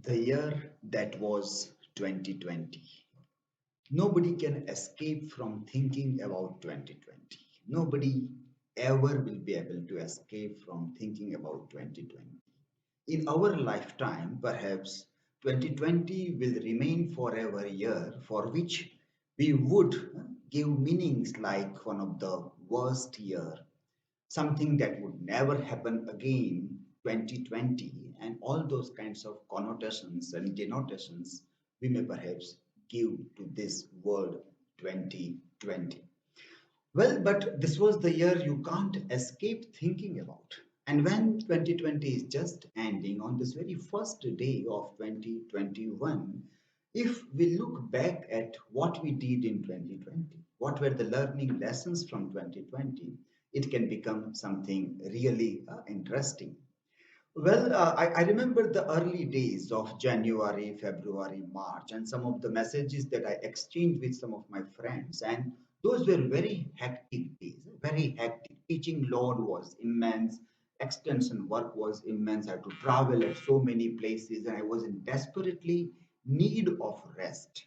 The year that was 2020. Nobody can escape from thinking about 2020. Nobody ever will be able to escape from thinking about 2020. In our lifetime, perhaps 2020 will remain forever a year for which we would give meanings like one of the worst year, something that would never happen again, 2020, and all those kinds of connotations and denotations we may perhaps give to this word 2020. Well, but this was the year you can't escape thinking about. And when 2020 is just ending on this very first day of 2021, if we look back at what we did in 2020, what were the learning lessons from 2020, it can become something really interesting. Well, I remember the early days of January, February, March, and some of the messages that I exchanged with some of my friends. And those were very hectic days, very hectic. Teaching load was immense, extension work was immense. I had to travel at so many places, and I was in desperately need of rest.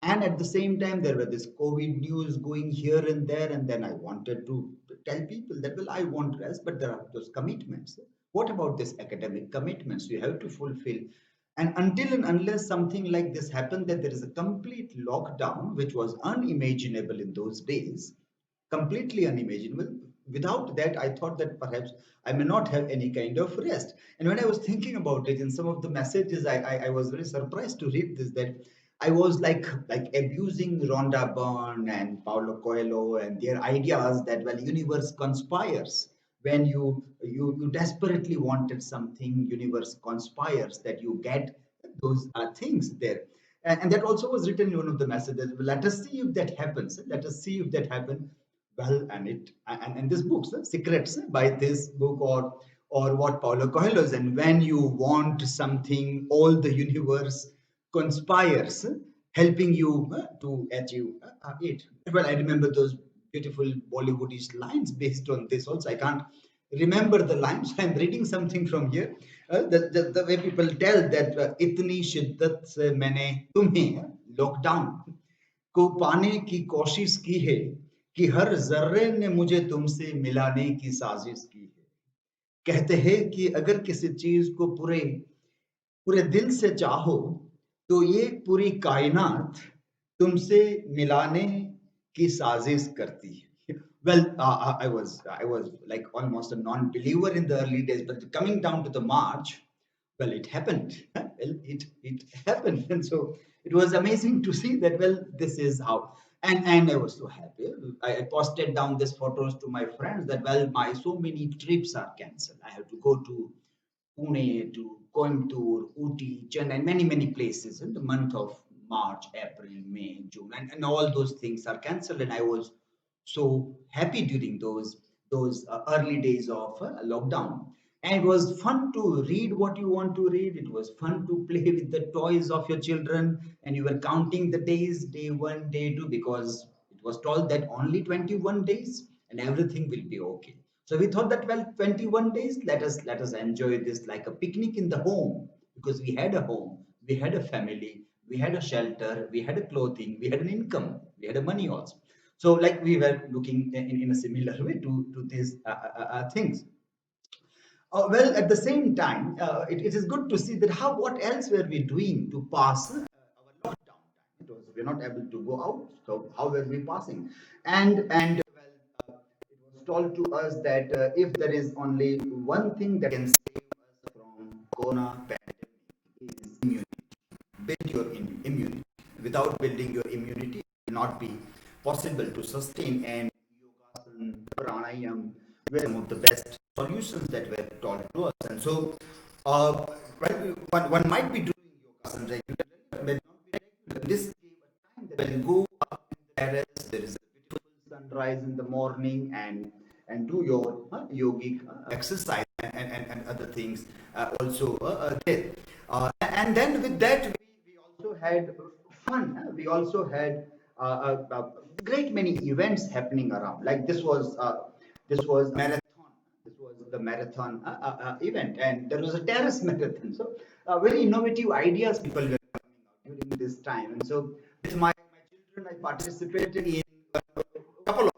And at the same time, there were this COVID news going here and there. And then I wanted to tell people that, well, I want rest, but there are those commitments. What about this academic commitments you have to fulfill? And until and unless something like this happened, that there is a complete lockdown, which was unimaginable in those days, completely unimaginable. Without that, I thought that perhaps I may not have any kind of rest. And when I was thinking about it in some of the messages, I was very surprised to read this, that I was like abusing Rhonda Byrne and Paulo Coelho and their ideas that, well, universe conspires. When you desperately wanted something, universe conspires that you get those things there. And that also was written in one of the messages. Well, let us see if that happens. Let us see if that happens. Well, and this book, Secrets, by this book, or what Paulo Coelho is. And when you want something, all the universe conspires, helping you to achieve it. Well, I remember those beautiful Bollywoodish lines based on this also. I can't remember the lines. I'm reading something from here. The way people tell that इतनी शिद्दत से मैंने तुम्हें lockdown को पाने की कोशिश की है कि हर जर्रे ने मुझे तुमसे मिलाने की साजिश की है. कहते हैं कि अगर किसी चीज को पूरे पूरे दिल से चाहो तो ये पूरी कायनात तुमसे मिलाने की साजिश करती है. Well, I was like almost a non-believer in the early days, but coming down to the March, well, it happened. Well, it happened, and so it was amazing to see that. Well, this is how, and I was so happy. I posted down these photos to my friends that, well, my so many trips are cancelled. I have to go to Pune, to Coimbatore, Ooty, Chennai, many places in the month of March, April, May, June, and all those things are cancelled. And I was so happy during those early days of lockdown. And it was fun to read what you want to read. It was fun to play with the toys of your children, and you were counting the days, day one, day two, because it was told that only 21 days and everything will be okay. So we thought that, well, 21 days, let us enjoy this like a picnic in the home, because we had a home, we had a family, we had a shelter, we had a clothing, we had an income, we had a money also. So like we were looking in a similar way to these things. Well, at the same time, it is good to see that how what else were we doing to pass our lockdown time. It was we're not able to go out, so how were we passing? And well, it was told to us that if there is only one thing that can save us from corona pandemic is immunity. Build your immunity. Without building your immunity, it will not be possible to sustain. And yoga, pranayam were some of the best solutions that were taught to us. And so, well, one might be doing yoga regularly, but not be regular. This gave a time that when go up in the terrace, there is a beautiful sunrise in the morning, and do your yogic exercise and other things also there. And then with that, we also had fun. We also had great many events happening around. Like this was marathon. this was the marathon event, and there was a terrace marathon. So, very innovative ideas people were coming out during this time. And so, with my children, I participated in a couple of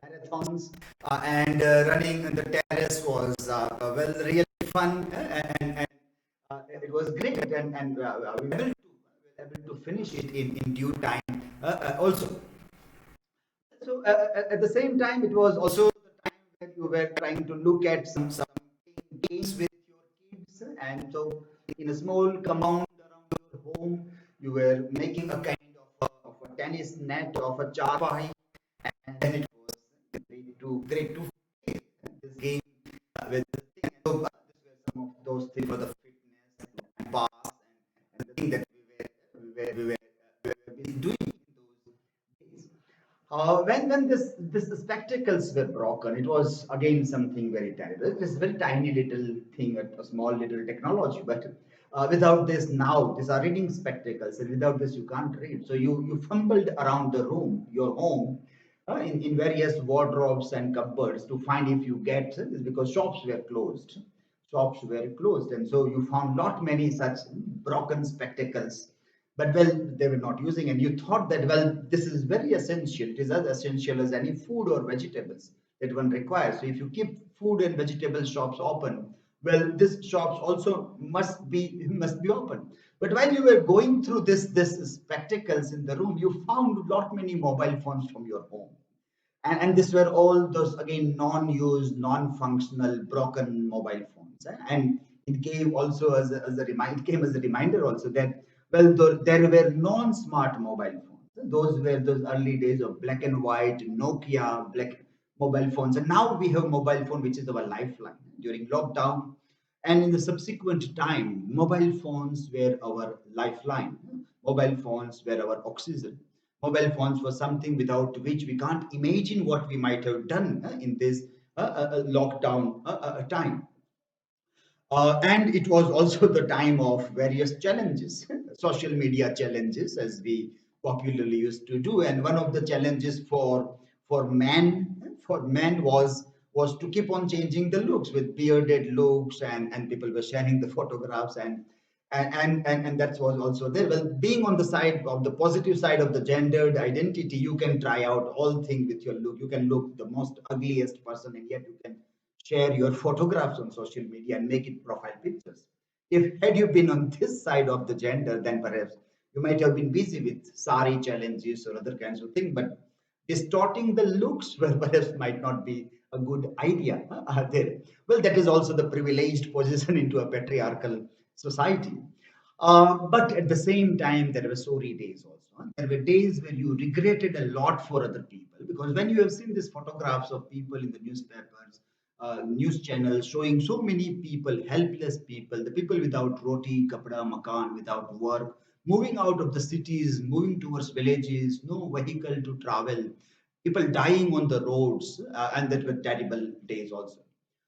marathons, and running on the terrace was well really fun, and it was great, and we were able to finish it in due time also. So at the same time, it was also the time when you were trying to look at some games with your kids, and so in a small compound around your home, you were making a kind of a tennis net of a charpai, and then it was great to play this game with this thing. So these were some of those things for the fitness and pass and the thing that we were doing in those days. When this spectacles were broken, it was again something very terrible. It is a very tiny little thing, a small little technology, but without this now, these are reading spectacles, and without this you can't read. So you fumbled around the room, your home, in various wardrobes and cupboards to find if you get this, because shops were closed. Shops were closed, and so you found not many such broken spectacles, but well, they were not using, and you thought that, well, this is very essential, it is as essential as any food or vegetables that one requires. So if you keep food and vegetable shops open, well, this shops also must be open. But while you were going through this spectacles in the room, you found lot many mobile phones from your home, and these were all those again non-used, non-functional, broken mobile phones. And it gave also as a reminder, came as a reminder also that, well, there were non-smart mobile phones. Those were those early days of black and white Nokia black mobile phones, and now we have mobile phone which is our lifeline during lockdown. And in the subsequent time, mobile phones were our lifeline. Mobile phones were our oxygen. Mobile phones were something without which we can't imagine what we might have done in this lockdown time. And it was also the time of various challenges, social media challenges, as we popularly used to do. And one of the challenges for men was to keep on changing the looks with bearded looks, and people were sharing the photographs, and that was also there. Well, being on the side of the positive side of the gendered identity, you can try out all things with your look. You can look the most ugliest person, and yet you can share your photographs on social media and make it profile pictures. If had you been on this side of the gender, then perhaps you might have been busy with sari challenges or other kinds of things. But distorting the looks, well, perhaps might not be a good idea there. Well, that is also the privileged position into a patriarchal society. But at the same time, there were sorry days also. There were days where you regretted a lot for other people, because when you have seen these photographs of people in the newspapers, news channels showing so many people, helpless people, the people without roti, kapda, makan, without work, moving out of the cities, moving towards villages, no vehicle to travel, people dying on the roads, and that were terrible days also.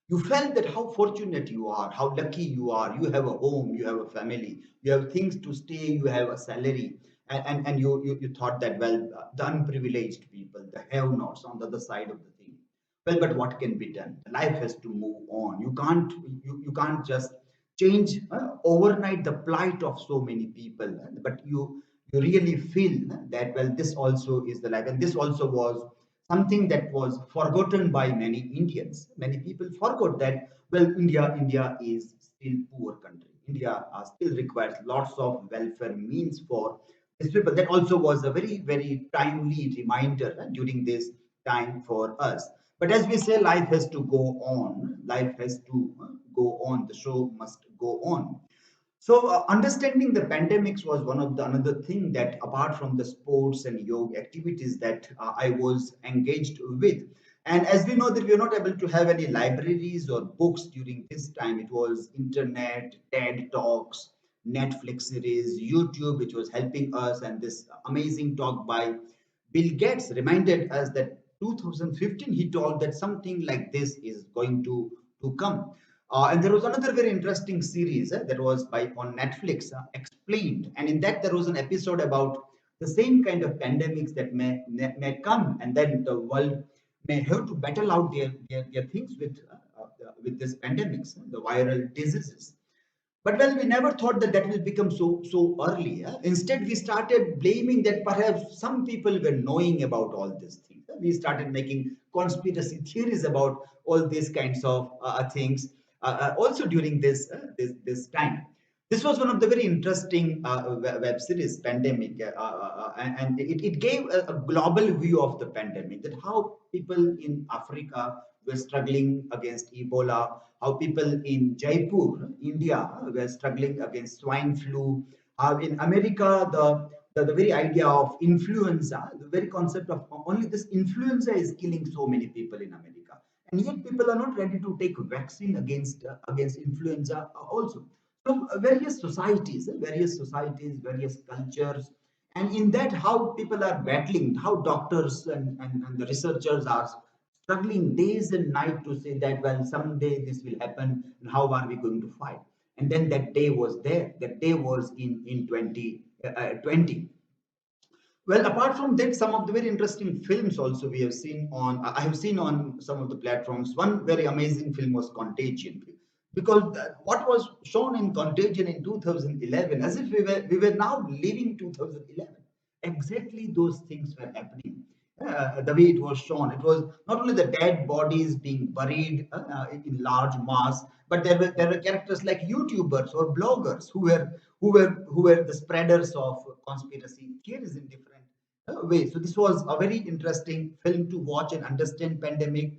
You felt that how fortunate you are, how lucky you are. You have a home, you have a family, you have things to stay, you have a salary, and you thought that, well, the unprivileged people, the have-nots on the other side of the thing. Well, but what can be done? Life has to move on. You can't just change overnight the plight of so many people, but you really feel that, well, this also is the life, and this also was something that was forgotten by many Indians. Many people forgot that, well, India is still poor country. India still requires lots of welfare means for these people. That also was a very, very timely reminder during this time for us. But as we say, life has to go on. Life has to go on. The show must go on. So understanding the pandemics was one of the another thing that, apart from the sports and yoga activities that I was engaged with. And as we know that we are not able to have any libraries or books during this time, it was internet, TED talks, Netflix series, YouTube, which was helping us, and this amazing talk by Bill Gates reminded us that 2015 he told that something like this is going to come. And there was another very interesting series that was by on Netflix, explained, and in that there was an episode about the same kind of pandemics that may come, and then the world may have to battle out their things with with this pandemics, the viral diseases. But well, we never thought that that will become so early. Instead, we started blaming that perhaps some people were knowing about all these things. We started making conspiracy theories about all these kinds of things. Also during this time, this was one of the very interesting web series, Pandemic, and it gave a global view of the pandemic. That how people in Africa were struggling against Ebola, how people in Jaipur, India, were struggling against swine flu. How in America, the very idea of influenza, the very concept of only this influenza is killing so many people in America, and yet people are not ready to take vaccine against influenza also. So various societies, various cultures, and in that how people are battling, how doctors and the researchers are struggling days and night to say that, well, someday this will happen, and how are we going to fight? And then that day was there. That day was in 2020. Well, apart from that, some of the very interesting films also we have seen on. I have seen on some of the platforms. One very amazing film was Contagion, because what was shown in Contagion in 2011, as if we were now living 2011. Exactly those things were happening. The way it was shown, it was not only the dead bodies being buried in large mass, but there were characters like YouTubers or bloggers who were the spreaders of conspiracy theories in different ways. So this was a very interesting film to watch and understand pandemic.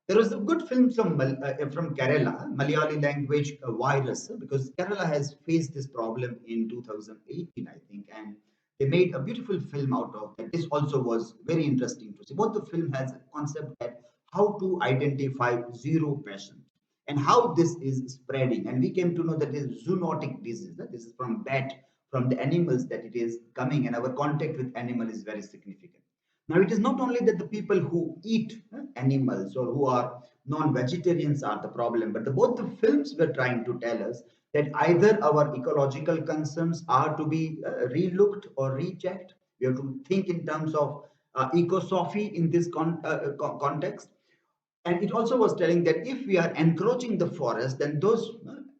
There was a good film from Kerala, Malayali language virus, because Kerala has faced this problem in 2018, I think, and they made a beautiful film out of that. This also was very interesting to see. Both the film has a concept that how to identify zero patients and how this is spreading. And we came to know that this is zoonotic disease. That this is from bat, from the animals that it is coming, and our contact with animal is very significant. Now, it is not only that the people who eat animals or who are non-vegetarians are the problem, but both the films were trying to tell us that either our ecological concerns are to be relooked or rechecked. We have to think in terms of ecosophy in this context. And it also was telling that if we are encroaching the forest, then those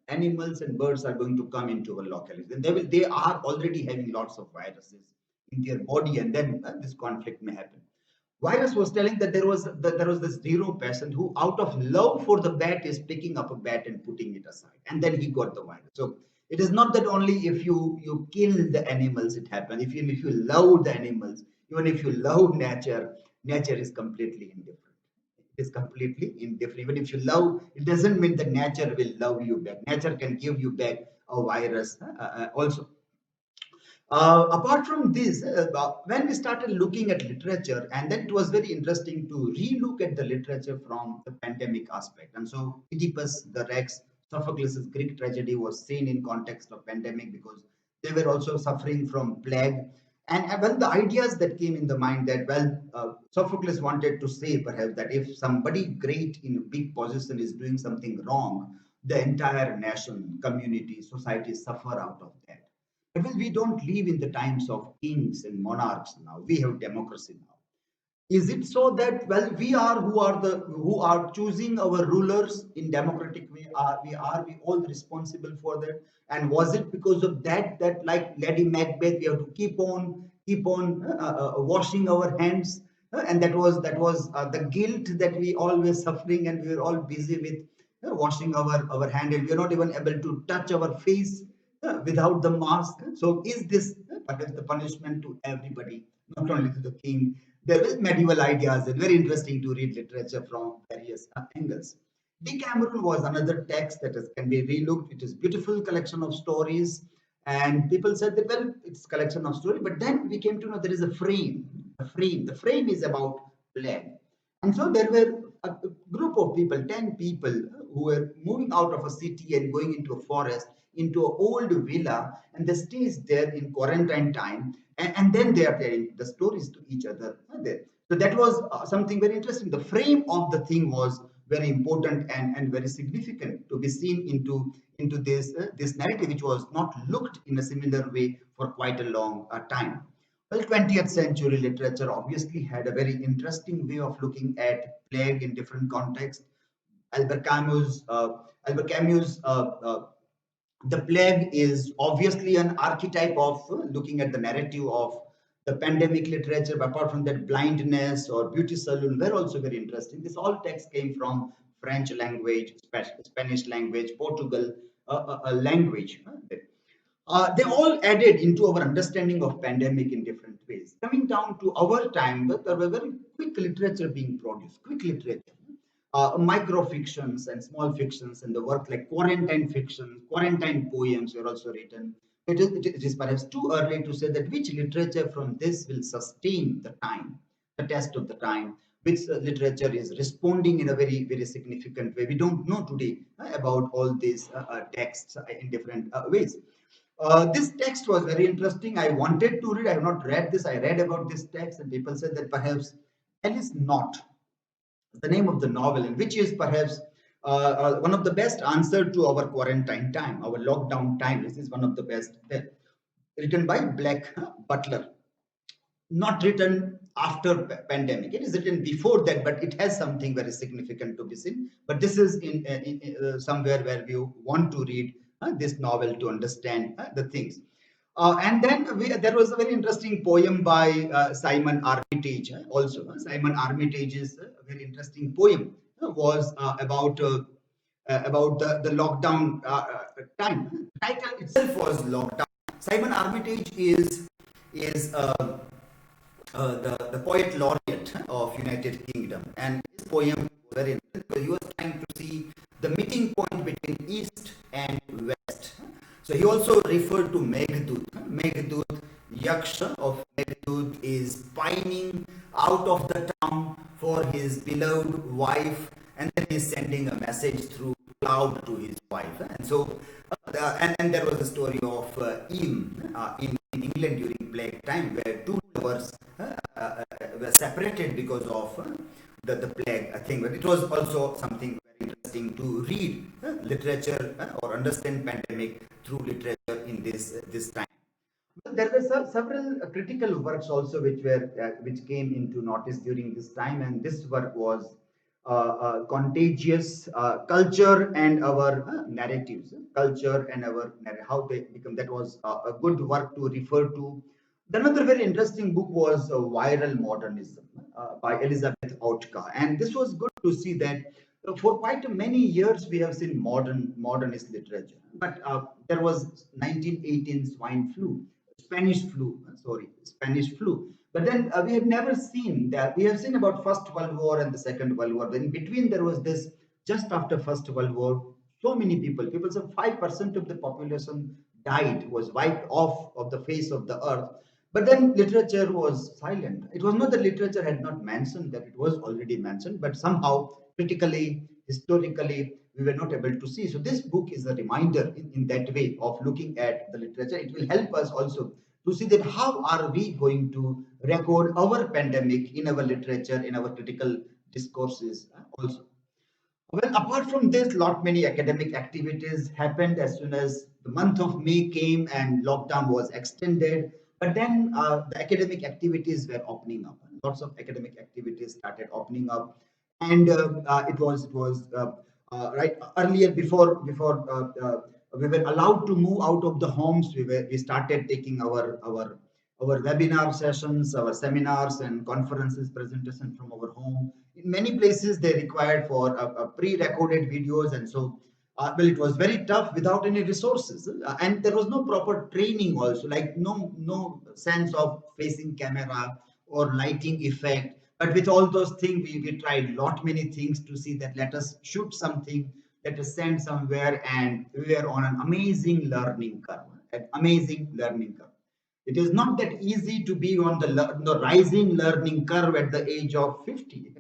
animals and birds are going to come into our locality. And they are already having lots of viruses in their body, and then this conflict may happen. Virus was telling that there was this zero patient who, out of love for the bat, is picking up a bat and putting it aside, and then he got the virus. So it is not that only if you kill the animals it happens. If you love the animals, even if you love nature, nature is completely indifferent. It is completely indifferent. Even if you love, it doesn't mean that nature will love you back. Nature can give you back a virus also. Apart from this, when we started looking at literature, and then it was very interesting to relook at the literature from the pandemic aspect. And so, Oedipus, the Rex, Sophocles' Greek tragedy was seen in context of pandemic because they were also suffering from plague. And well, the ideas that came in the mind that, well, Sophocles wanted to say perhaps that if somebody great in a big position is doing something wrong, the entire nation, community, society suffer out of that. But well, we don't live in the times of kings and monarchs now. We have democracy now. Is it so that, well, we are choosing our rulers in democratic way? Are we all responsible for that? And was it because of that like Lady Macbeth we have to keep on washing our hands? And that was the guilt that we always suffering, and we were all busy with washing our hand, and we are not even able to touch our face without the mask. So is this perhaps the punishment to everybody, not only to the king? There is medieval ideas and very interesting to read literature from various angles. Decameron was another text that can be relooked. It is beautiful collection of stories, and people said that, well, it's collection of stories. But then we came to know there is a frame. A frame. The frame is about plague, and so there were a group of people, 10 people, who were moving out of a city and going into a forest, into an old villa, and they stays there in quarantine time, and then they are telling the stories to each other there. So that was something very interesting. The frame of the thing was very important and very significant to be seen into this narrative, which was not looked in a similar way for quite a long time. Well, 20th century literature obviously had a very interesting way of looking at plague in different contexts. Albert Camus, Albert Camus, the plague is obviously an archetype of looking at the narrative of the pandemic literature. But apart from that, blindness or beauty saloon were also very interesting. This all text came from French language, Spanish language, Portugal language. They all added into our understanding of pandemic in different ways. Coming down to our time, there were very quick literature being produced, quick literature. Micro fictions and small fictions and the work like quarantine fiction, quarantine poems were also written. It is perhaps too early to say that which literature from this will sustain the time, the test of the time, which literature is responding in a very, very significant way. We don't know today about all these texts in different ways. This text was very interesting. I wanted to read. I have not read this. I read about this text, and people said that perhaps Alice Not, the name of the novel, and which is perhaps one of the best answer to our quarantine time, our lockdown time. This is one of the best. Written by Black Butler, not written after pandemic. It is written before that, but it has something very significant to be seen. But this is in somewhere where we want to read this novel to understand the things. And then there was a very interesting poem by Simon Armitage. Also, Simon Armitage's very interesting poem was about the lockdown time. The title itself was Lockdown. Simon Armitage is the poet laureate of United Kingdom, and his poem was very interesting because he was trying to see the meeting point between East and West. So he also referred to Meghdut. Meghdut, Yaksha of Meghdut is pining out of the town for his beloved wife, and then he's sending a message through cloud to his wife. And so, and there was a story of in England during plague time where two lovers were separated because of the plague thing. But it was also something very interesting to read literature or understand pandemic through literature in this time. There were several critical works also which came into notice during this time, and this work was Contagious, Culture and Our Narratives, Culture and Our How They Become. That was a good work to refer to. Another very interesting book was Viral Modernism by Elizabeth Autka, and this was good to see that for quite many years we have seen modernist literature, but there was 1918 swine flu, Spanish flu. But then we have never seen that. We have seen about First World War and the Second World War. Then in between there was this, just after First World War, so many people said 5% of the population died, was wiped off of the face of the earth. But then literature was silent. It was not that literature had not mentioned that, it was already mentioned, but somehow critically, historically, we were not able to see. So this book is a reminder in that way of looking at the literature. It will help us also to see that how are we going to record our pandemic in our literature, in our critical discourses also. Well, apart from this, lot many academic activities happened as soon as the month of May came and lockdown was extended. But then the academic activities were opening up. Lots of academic activities started opening up, and it was right earlier before we were allowed to move out of the homes. We started taking our webinar sessions, our seminars and conferences, presentation from our home. In many places, they required for a pre-recorded videos, and so well, it was very tough without any resources, and there was no proper training also, like no sense of facing camera or lighting effect. But with all those things, we tried lot many things to see that let us shoot something, let us send somewhere, and we were on an amazing learning curve, an amazing learning curve. It is not that easy to be on the rising learning curve at the age of 50.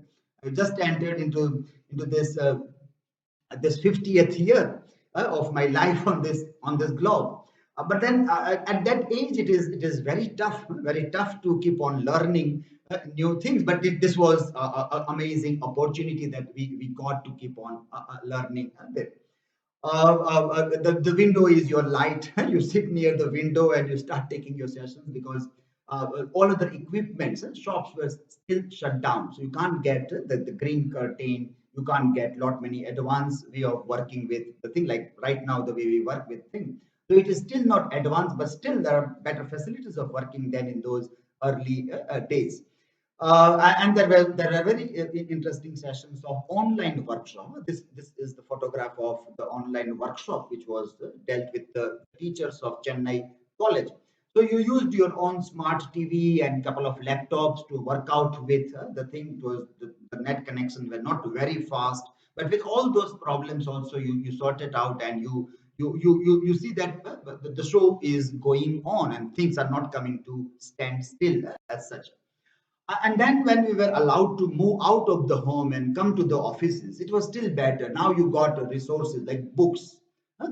I just entered into this 50th year of my life on this globe. But then at that age, it is very tough to keep on learning new things. But this was an amazing opportunity that we got to keep on learning. The window is your light. You sit near the window and you start taking your sessions because all other equipments and shops were still shut down. So you can't get the green curtain. you can't get lot many advanced way of working with the thing like right now the way we work with things. So it is still not advanced, but still there are better facilities of working than in those early days. And there were very interesting sessions of online workshop. This is the photograph of the online workshop which was dealt with the teachers of Chennai College. So you used your own smart TV and couple of laptops to work out with the thing. It was the net connection were not very fast, but with all those problems also you sort it out, and you see that the show is going on and things are not coming to stand still as such. And then when we were allowed to move out of the home and come to the offices, it was still better. Now you got resources like books.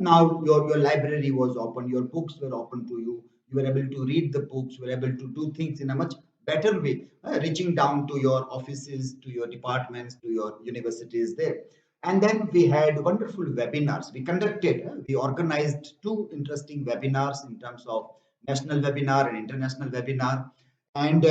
Now your library was open, your books were open to you. You were able to read the books, you were able to do things in a much better way, reaching down to your offices, to your departments, to your universities there. And then we had wonderful webinars. We organized two interesting webinars in terms of national webinar and international webinar. And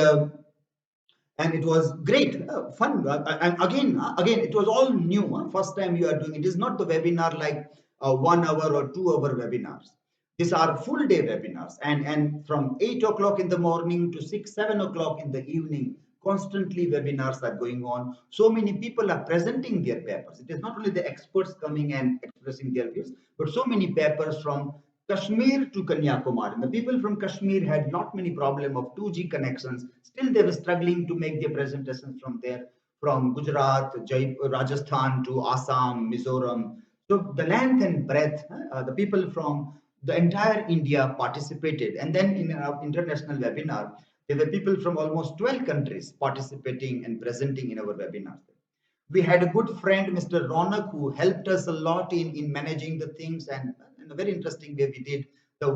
it was great, fun. And again, it was all new. First time you are doing it is not the webinar like 1 hour or 2 hour webinars. These are full day webinars, and from 8 o'clock in the morning to 6, 7 o'clock in the evening, constantly webinars are going on. So many people are presenting their papers. It is not only the experts coming and expressing their views, but so many papers from Kashmir to Kanyakumari. And the people from Kashmir had not many problem of 2G connections. Still, they were struggling to make their presentations from there, from Gujarat, Jaipur, Rajasthan to Assam, Mizoram. So the length and breadth, the people from the entire India participated. And then in our international webinar, there were people from almost 12 countries participating and presenting in our webinars. We had a good friend, Mr. Ronak, who helped us a lot in managing the things, and in a very interesting way, we did the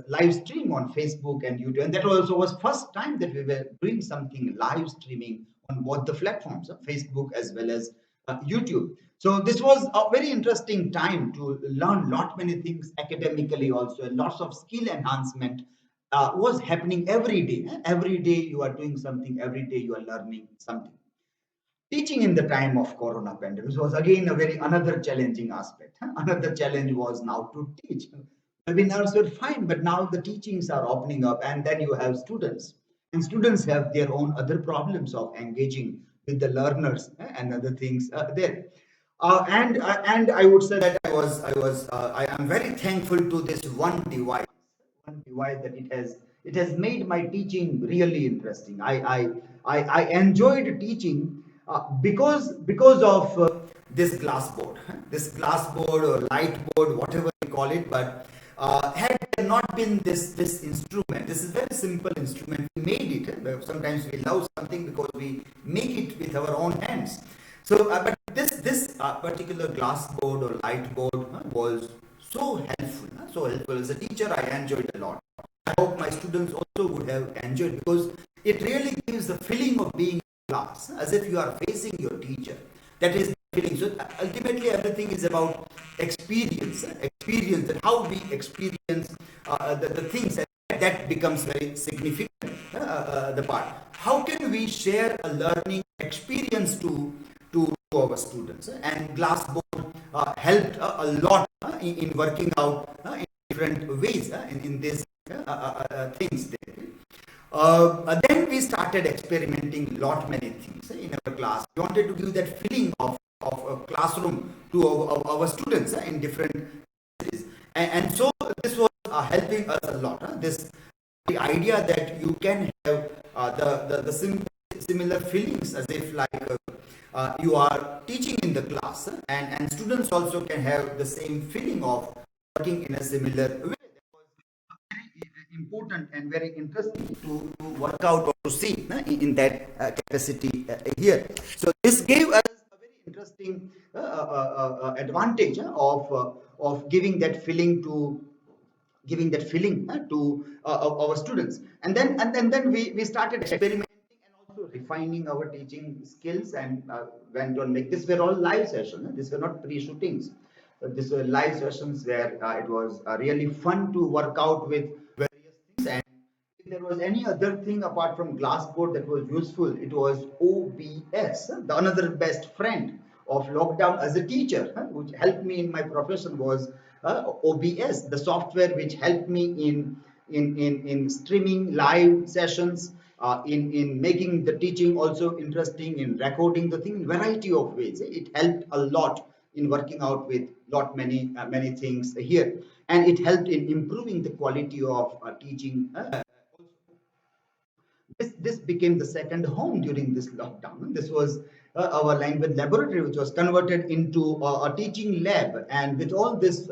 live stream on Facebook and YouTube, and that also was first time that we were doing something live streaming on both the platforms, Facebook as well as YouTube. So this was a very interesting time to learn lot many things academically also, and lots of skill enhancement was happening every day. Every day you are doing something, every day you are learning something. Teaching in the time of corona pandemic was again a very another challenging aspect. Another challenge was now to teach. Webinars were fine, but now the teachings are opening up, and then you have students, and students have their own other problems of engaging with the learners and other things there. And I would say that I am very thankful to this one device that it has made my teaching really interesting. I enjoyed teaching because of this glass board, this glass board or light board, whatever we call it. But had there not been this instrument, this is very simple instrument. We made it. Sometimes we love something because we make it with our own hands. So, but this particular glass board or light board was so helpful. So helpful as a teacher, I enjoyed a lot. I hope my students also would have enjoyed, because it really gives the feeling of being in class, as if you are facing your teacher. That is the feeling. So ultimately, everything is about experience. Experience, that how we experience the things, that becomes very significant. The part. How can we share a learning experience to our students? And Glassboard helped a lot in working out in different ways in these things there. Then we started experimenting lot many things in our class. We wanted to give that feeling of a classroom to our students in different cities. And so this was helping us a lot. The idea that you can have the similar feelings, as if like you are teaching in the class, and students also can have the same feeling of working in a similar way. Important and very interesting to work out or to see in that capacity here. So this gave us a very interesting advantage of giving that feeling to our students. And then we started experimenting and also refining our teaching skills, and went on make this were all live sessions. These were not pre-shootings. These were live sessions where it was really fun to work out with various things. And there was any other thing apart from glassboard that was useful, it was OBS. The another best friend of lockdown as a teacher, which helped me in my profession, was OBS, the software which helped me in streaming live sessions, in making the teaching also interesting, in recording the thing in variety of ways. It helped a lot in working out with many things here, and it helped in improving the quality of teaching. This became the second home during this lockdown. This was our language laboratory, which was converted into a teaching lab, and with all this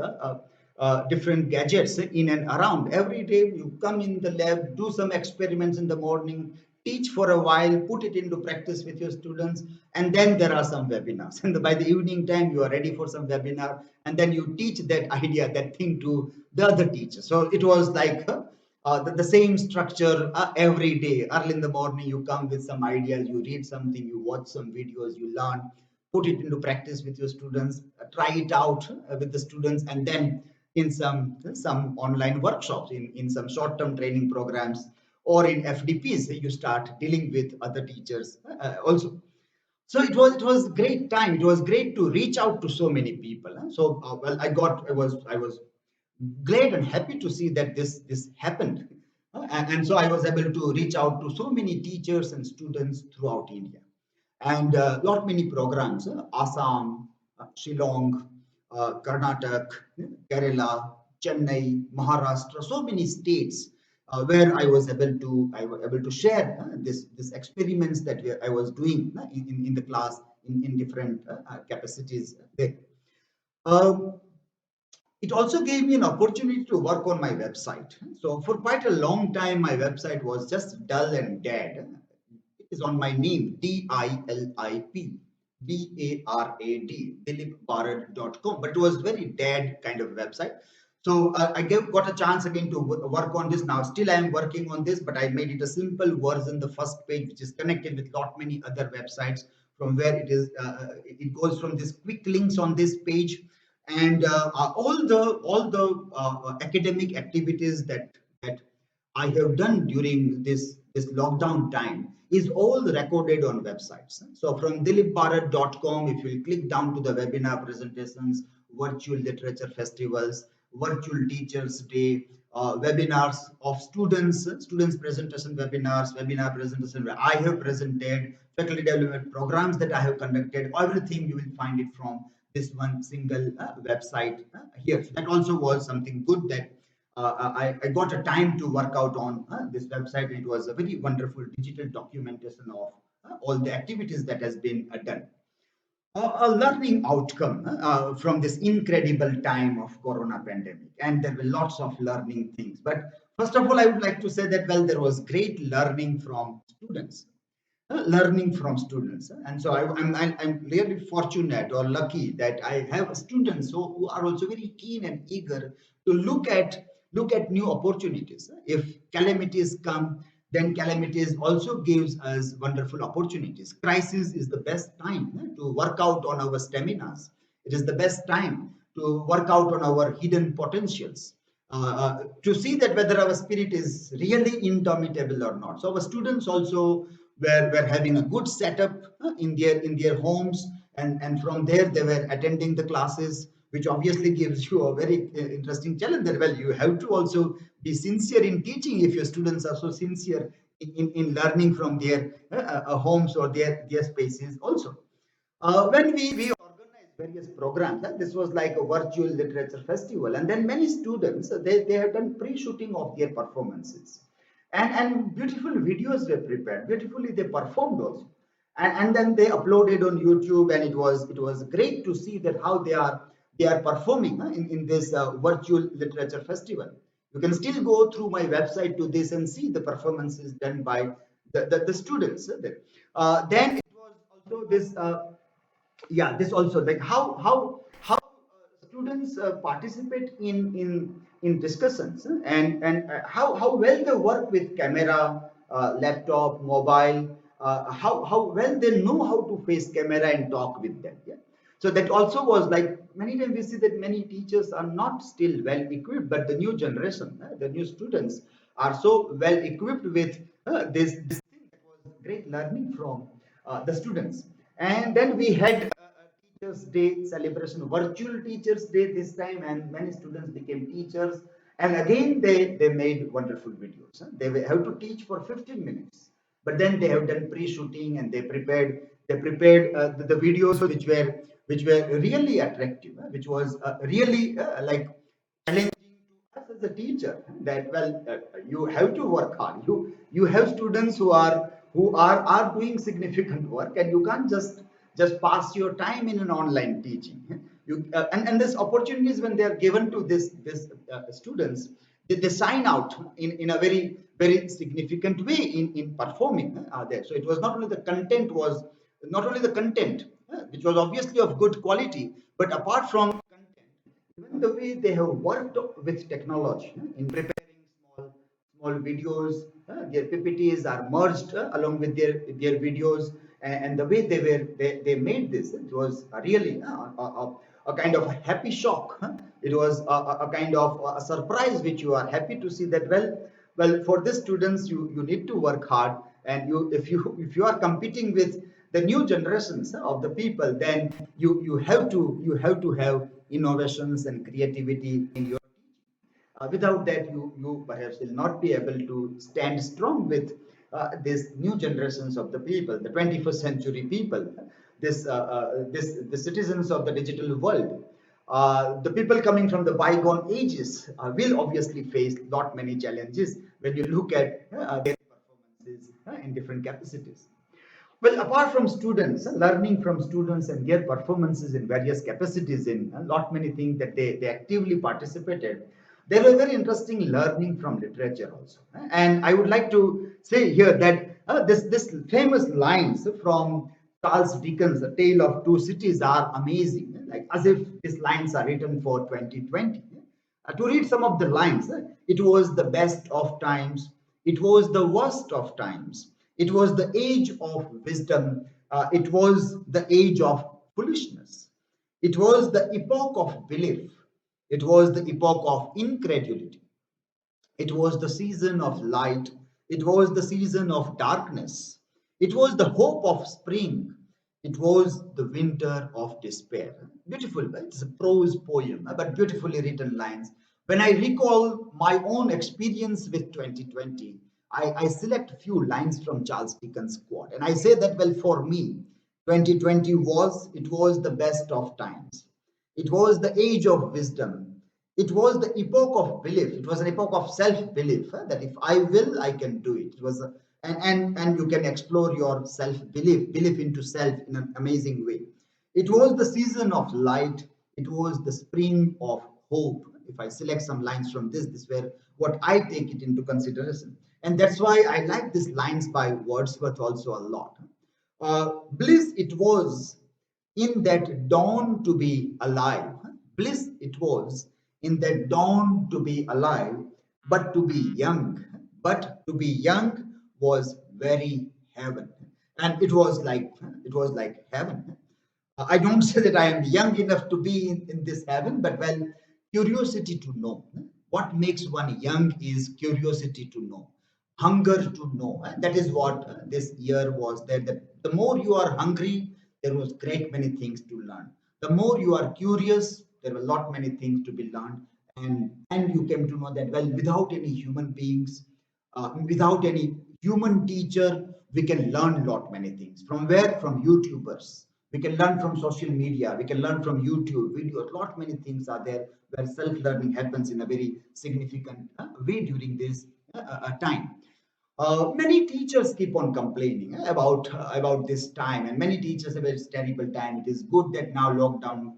different gadgets in and around. Every day you come in the lab, do some experiments in the morning, teach for a while, put it into practice with your students, and then there are some webinars. And by the evening time, you are ready for some webinar, and then you teach that idea, that thing to the other teachers. So it was like the same structure every day. Early in the morning, you come with some ideas, you read something, you watch some videos, you learn, put it into practice with your students, try it out with the students, and then in some online workshops, in some short-term training programs, or in FDPs, you start dealing with other teachers also. So it was great time. It was great to reach out to so many people. So well, I was glad and happy to see that this happened. And so I was able to reach out to so many teachers and students throughout India, and lot many programs, Assam, Shillong, Karnataka, Kerala, Chennai, Maharashtra, so many states where I was able to share this experiments that I was doing in the class in different capacities there. Um, it also gave me an opportunity to work on my website. So for quite a long time, my website was just dull and dead. It is on my name, DILIP, dilipbarad.com, but it was very dead kind of website. So got a chance again to work on this. Now still I am working on this, but I made it a simple version, the first page, which is connected with lot many other websites, from where it goes from this quick links on this page, and all the academic activities that I have done during this lockdown time is all recorded on websites. So from dilipbharat.com, if you click down to the webinar presentations, virtual literature festivals, virtual teachers day, webinars of students presentation webinars, webinar presentation where I have presented, faculty development programs that I have conducted, everything you will find it from this one single website here. So that also was something good that I got a time to work out on this website. It was a very wonderful digital documentation of all the activities that has been done. A learning outcome from this incredible time of corona pandemic, and there were lots of learning things. But first of all, I would like to say that, well, there was great learning from students, and so I'm really fortunate or lucky that I have students who are also very keen and eager to look at new opportunities. If calamities come, then calamities also gives us wonderful opportunities. Crisis is the best time to work out on our staminas. It is the best time to work out on our hidden potentials, to see that whether our spirit is really indomitable or not. So our students also were having a good setup in their homes, and from there they were attending the classes, which obviously gives you a very interesting challenge that, well, you have to also be sincere in teaching if your students are so sincere in learning from their homes or their spaces also. When we organized various programs, this was like a virtual literature festival, and then many students they have done pre-shooting of their performances, and beautiful videos were prepared. Beautifully, they performed also, and then they uploaded on YouTube, and it was great to see that how they are performing in this virtual literature festival. You can still go through my website to this and see the performances done by the students there. Then it was also this. Yeah, this also, like how students participate in discussions, and how well they work with camera, laptop, mobile, how well they know how to face camera and talk with them. Yeah, so that also was like, many times we see that many teachers are not still well equipped, but the new generation, the new students, are so well equipped with this thing. That was great learning from the students. And then we had Teachers Day celebration, virtual Teachers Day this time, and many students became teachers. And again, they made wonderful videos. They have to teach for 15 minutes, but then they have done pre-shooting and they prepared the videos which were really attractive, which was really like challenging to us as a teacher. That you have to work hard. You have students who are doing significant work, and you can't just pass your time in an online teaching. And this opportunities, when they are given to this students, they sign out in a very significant way in performing there. So it was not only the content, which was obviously of good quality, but apart from content, even the way they have worked with technology in preparing small videos. Their PPTs are merged along with their videos, and the way they made this, it was really a kind of a happy shock. It was a kind of a surprise, which you are happy to see that, for the students, you need to work hard, and if you are competing with the new generations of the people, then you have to have innovations and creativity in your. Without that, you perhaps will not be able to stand strong with these new generations of the people, the 21st century people, the citizens of the digital world. The people coming from the bygone ages will obviously face lot many challenges when you look at their performances in different capacities. Well, apart from students, learning from students and their performances in various capacities in a lot many things that they actively participated, there were very interesting learning from literature also. And I would like to say here that this famous lines from Charles Dickens, A Tale of Two Cities, are amazing, like as if these lines are written for 2020. To read some of the lines, it was the best of times, it was the worst of times, it was the age of wisdom, it was the age of foolishness, it was the epoch of belief, it was the epoch of incredulity, it was the season of light. It was the season of darkness. It was the hope of spring. It was the winter of despair. Beautiful, right? It's a prose poem, but beautifully written lines. When I recall my own experience with 2020, I select a few lines from Charles Dickens' quote, and I say that, for me, 2020 was the best of times. It was the age of wisdom. It was the epoch of belief. It was an epoch of self-belief, that if I will, I can do it. It was and you can explore your self-belief, belief into self in an amazing way. It was the season of light. It was the spring of hope. If I select some lines from this were what I take it into consideration. And that's why I like these lines by Wordsworth also a lot. Bliss it was in that dawn to be alive. Bliss it was in that dawn to be alive, but to be young. But to be young was very heaven. And it was like heaven. I don't say that I am young enough to be in this heaven, but curiosity to know. What makes one young is curiosity to know, hunger to know. That is what this year was. That the more you are hungry, there was great many things to learn. The more you are curious, there were a lot many things to be learned, and you came to know that, without any human beings, without any human teacher, we can learn a lot many things. From where? From YouTubers. We can learn from social media. We can learn from YouTube videos. A lot many things are there where self-learning happens in a very significant way during this time. Many teachers keep on complaining about this time, and many teachers have a terrible time. It is good that now lockdown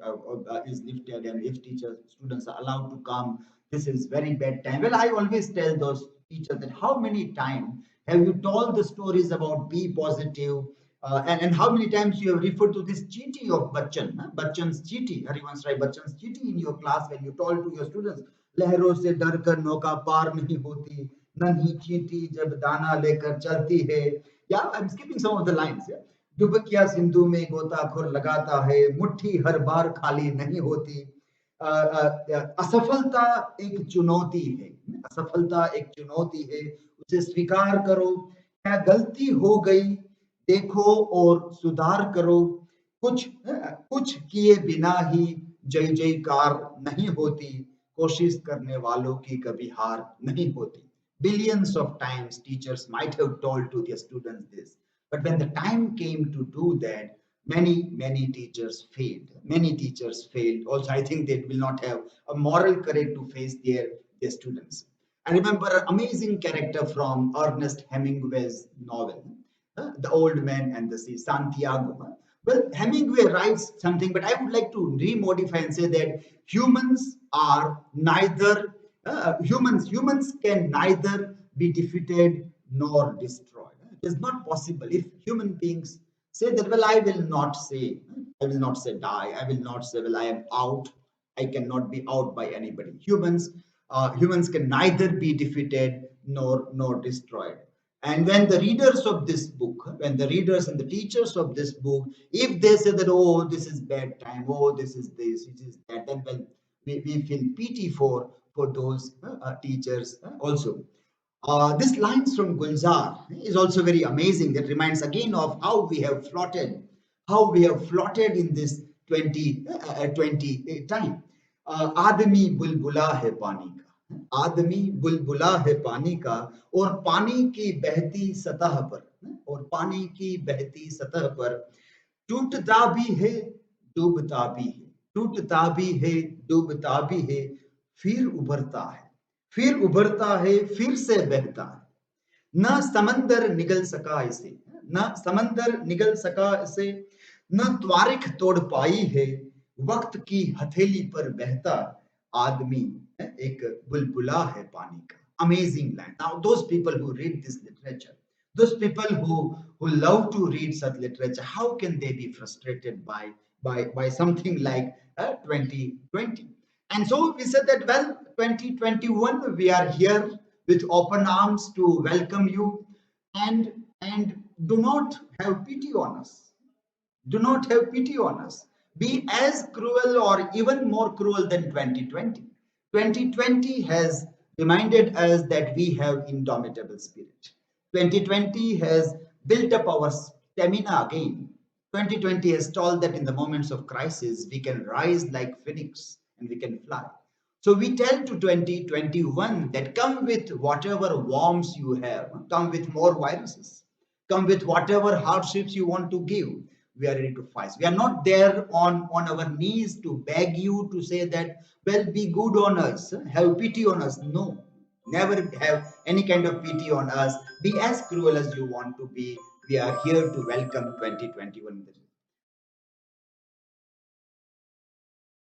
is lifted, and if teachers students are allowed to come, this is very bad time. Well, I always tell those teachers that, how many times have you told the stories about be positive, and how many times you have referred to this cheating of Bachchan, Bachchan's cheating, Harivansh Rai Bachchan's cheating in your class, when you told to your students, लहरों से डर कर नौका पार नहीं होती, नन्ही चींटी जब दाना लेकर चलती है. Yeah, I'm skipping some of the lines. Yeah? Dubkiya Sindhu में गोताखोर लगाता है, मुट्ठी हर बार खाली नहीं होती. असफलता एक चुनौती है, असफलता एक चुनौती है, उसे स्वीकार करो। क्या गलती हो गई, देखो और सुधार करो। कुछ किए बिना ही जय जयकार नहीं होती, कोशिश करने वालों की कभी हार नहीं होती। Billions of times teachers might have told to their students this, but when the time came to do that, many teachers failed. Many teachers failed also. I think they will not have a moral courage to face their students. I remember an amazing character from Ernest Hemingway's novel, The Old Man and the Sea, Santiago. Well, Hemingway writes something, but I would like to remodify and say that humans are neither humans can neither be defeated nor destroyed. It is not possible. If human beings say that, well, I will not say die, I will not say, well, I am out, I cannot be out by anybody. Humans can neither be defeated nor destroyed. And when the readers of this book, when the readers and the teachers of this book, if they say that, oh, this is bad time, oh, this is this, it is that, then well, we feel pity for those teachers also. This lines from Gulzar is also very amazing. That reminds again of how we have floated in this 2020 time. आदमी बुलबुला है पानी का, आदमी बुलबुला है पानी का, और पानी की बहती सतह पर, और पानी की बहती सतह पर टूटता भी है, डूबता भी है, टूटता भी है, डूबता भी है, फिर उभरता है, फिर उभरता है, फिर से बहता है। न समंदर निगल सका इसे, न समंदर निगल सका इसे, न त्वारिख तोड़ पाई है, वक्त की हथेली पर बहता आदमी एक बुलबुला है पानी का. Amazing line. Now those people who read this literature, those people who love to read such literature, how can they be frustrated by something like 2020? And so we said that, well, 2021 we are here with open arms to welcome you, and do not have pity on us. Do not have pity on us. Be as cruel or even more cruel than 2020. 2020 has reminded us that we have indomitable spirit. 2020 has built up our stamina again. 2020 has told that in the moments of crisis, we can rise like phoenix and we can fly. So we tell to 2021 that come with whatever worms you have, come with more viruses, come with whatever hardships you want to give. We are ready to fight. We are not there on our knees to beg you to say that, well, be good on us, have pity on us. No, never have any kind of pity on us. Be as cruel as you want to be. We are here to welcome 2021.